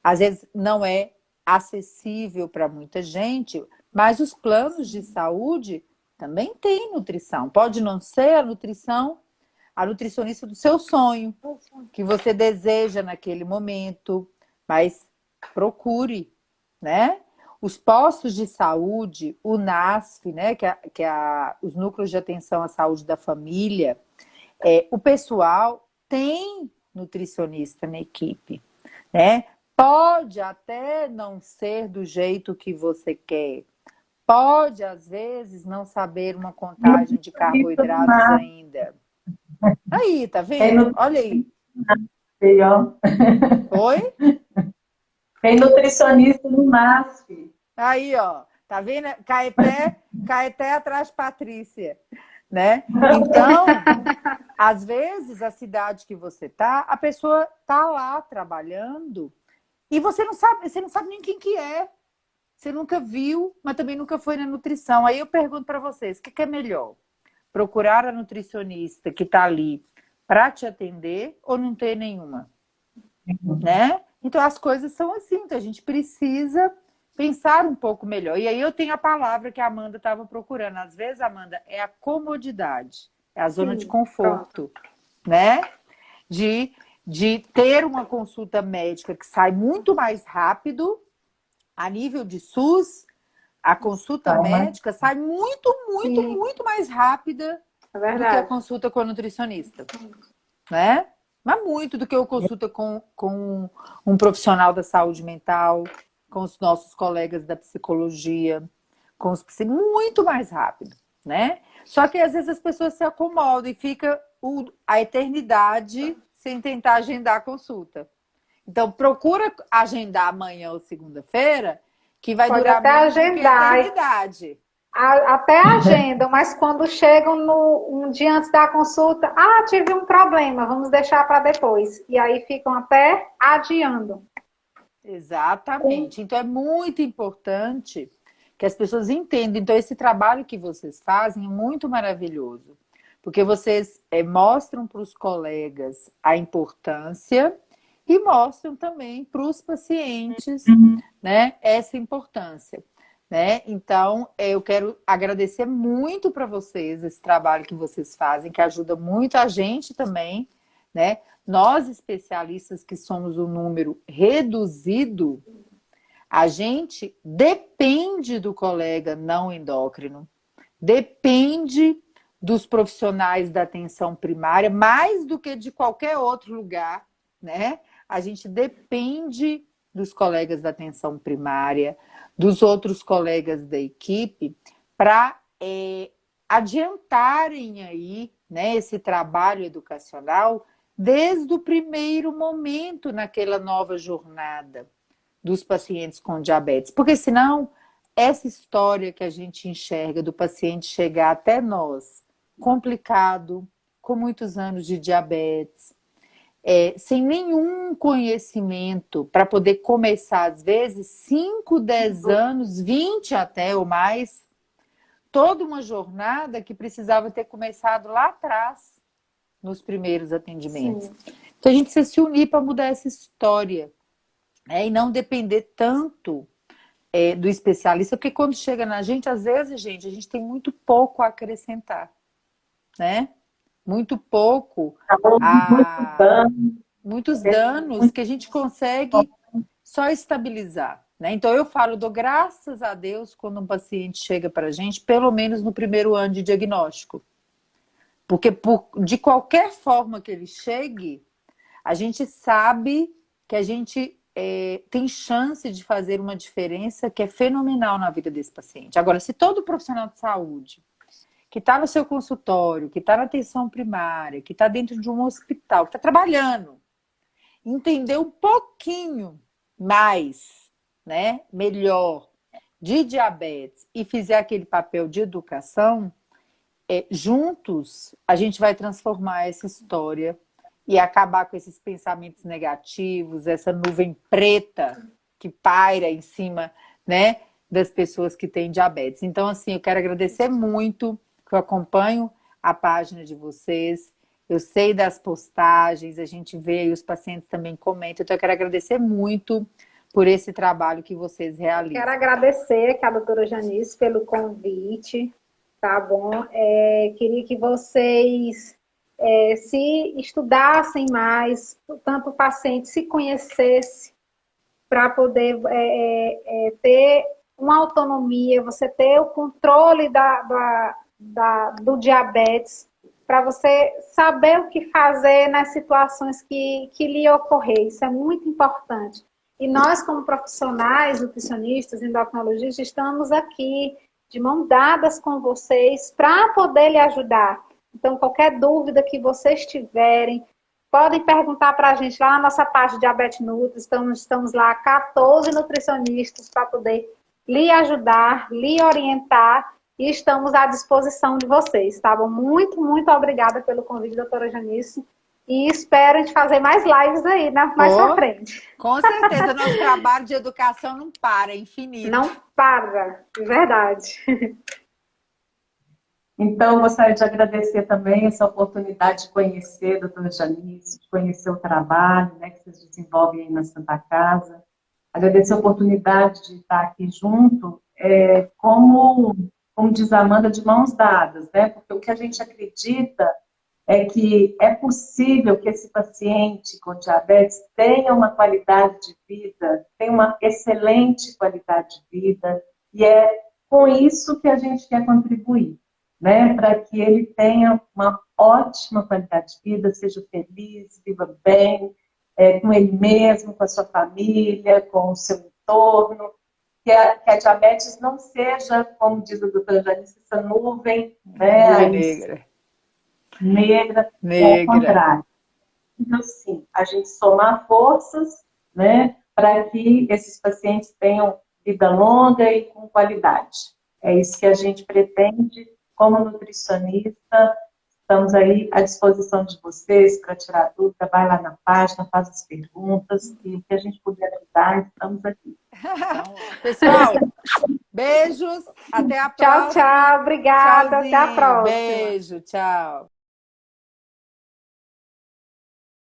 às vezes não é acessível para muita gente, mas os planos de saúde também têm nutrição. Pode não ser a nutricionista do seu sonho, que você deseja naquele momento, mas procure, né? Os postos de saúde, o NASF, né, os núcleos de atenção à saúde da família, o pessoal tem nutricionista na equipe, né? Pode até não ser do jeito que você quer, pode às vezes não saber uma contagem de carboidratos ainda. Aí, tá Tem vendo? Olha aí. ó. Oi? Tem nutricionista no MASF. Aí, ó. Tá vendo? Caeté atrás de Patrícia, né? Então, às vezes, a cidade que você tá, a pessoa tá lá trabalhando e você não sabe nem quem que é. Você nunca viu, mas também nunca foi na nutrição. Aí eu pergunto para vocês, o que é melhor? Procurar a nutricionista que tá ali para te atender ou não ter nenhuma, né? Então as coisas são assim, então a gente precisa pensar um pouco melhor. E aí eu tenho a palavra que a Amanda estava procurando. Às vezes, Amanda, é a comodidade, é a zona de conforto, né? De ter uma consulta médica que sai muito mais rápido, a nível de SUS, a consulta médica sai muito mais rápida do que a consulta com a nutricionista, né? Mas muito do que eu consulta com um profissional da saúde mental, com os nossos colegas da psicologia, muito mais rápido, né? Só que às vezes as pessoas se acomodam e fica a eternidade sem tentar agendar a consulta. Então, procura agendar amanhã ou segunda-feira, que vai Pode durar até menos do que a agendar, eternidade. até agendam, mas quando chegam um dia antes da consulta, tive um problema, vamos deixar para depois. E aí ficam até adiando. Exatamente. Então, é muito importante que as pessoas entendam. Então, esse trabalho que vocês fazem é muito maravilhoso, porque vocês mostram para os colegas a importância e mostram também para os pacientes, né, essa importância. Né? Então, eu quero agradecer muito para vocês esse trabalho que vocês fazem, que ajuda muito a gente também, né? Nós, especialistas que somos um número reduzido, a gente depende do colega não endócrino, depende dos profissionais da atenção primária, mais do que de qualquer outro lugar, né? A gente depende dos colegas da atenção primária, dos outros colegas da equipe, para adiantarem aí, né, esse trabalho educacional desde o primeiro momento naquela nova jornada dos pacientes com diabetes. Porque senão, essa história que a gente enxerga do paciente chegar até nós, complicado, com muitos anos de diabetes, sem nenhum conhecimento para poder começar, às vezes, 5, 10 anos, 20 até ou mais, toda uma jornada que precisava ter começado lá atrás, nos primeiros atendimentos. Sim. Então a gente precisa se unir para mudar essa história, né? E não depender tanto do especialista, porque quando chega na gente, às vezes, gente, a gente tem muito pouco a acrescentar, né? Muito pouco, muitos danos que a gente consegue só estabilizar, né? Então eu falo, dou graças a Deus quando um paciente chega para a gente, pelo menos no primeiro ano de diagnóstico. Porque de qualquer forma que ele chegue, a gente sabe que a gente tem chance de fazer uma diferença que é fenomenal na vida desse paciente. Agora, se todo profissional de saúde que está no seu consultório, que está na atenção primária, que está dentro de um hospital, que está trabalhando, entender um pouquinho mais, né, melhor de diabetes e fizer aquele papel de educação, juntos a gente vai transformar essa história e acabar com esses pensamentos negativos, essa nuvem preta que paira em cima, né, das pessoas que têm diabetes. Então, assim, eu quero agradecer muito, que eu acompanho a página de vocês, eu sei das postagens, a gente vê e os pacientes também comentam, então eu quero agradecer muito por esse trabalho que vocês realizam. Quero agradecer a doutora Janice pelo convite, tá bom? Queria que vocês se estudassem mais, tanto o paciente se conhecesse, para poder ter uma autonomia, você ter o controle do diabetes, para você saber o que fazer nas situações que lhe ocorrer. Isso é muito importante. E nós, como profissionais, nutricionistas, endocrinologistas, estamos aqui de mão dadas com vocês para poder lhe ajudar. Então, qualquer dúvida que vocês tiverem, podem perguntar para a gente lá na nossa página Diabetes Nutri. Estamos lá 14 nutricionistas para poder lhe ajudar, lhe orientar e estamos à disposição de vocês, tá bom? Muito, muito obrigada pelo convite, doutora Janice. E espero a gente fazer mais lives aí, né? Mais pra frente. Com certeza, nosso trabalho de educação não para, é infinito. Não para, de verdade. Então, gostaria de agradecer também essa oportunidade de conhecer a doutora Janice, de conhecer o trabalho, né, que vocês desenvolvem aí na Santa Casa. Agradecer a oportunidade de estar aqui junto, como diz a Amanda, de mãos dadas, né? Porque o que a gente acredita é que é possível que esse paciente com diabetes tenha uma qualidade de vida, tenha uma excelente qualidade de vida, e é com isso que a gente quer contribuir, né? Para que ele tenha uma ótima qualidade de vida, seja feliz, viva bem, com ele mesmo, com a sua família, com o seu entorno, que a diabetes não seja, como diz a doutora Janice, essa nuvem, né? Negra, ao contrário. Então, sim, a gente somar forças né? Para que esses pacientes tenham vida longa e com qualidade. É isso que a gente pretende como nutricionista. Estamos aí à disposição de vocês para tirar dúvida. Vai lá na página, faz as perguntas e o que a gente puder ajudar, estamos aqui. Pessoal, beijos, até a Tchau, próxima. tchau. Obrigada. Até a Tchauzinho, próxima. beijo, tchau.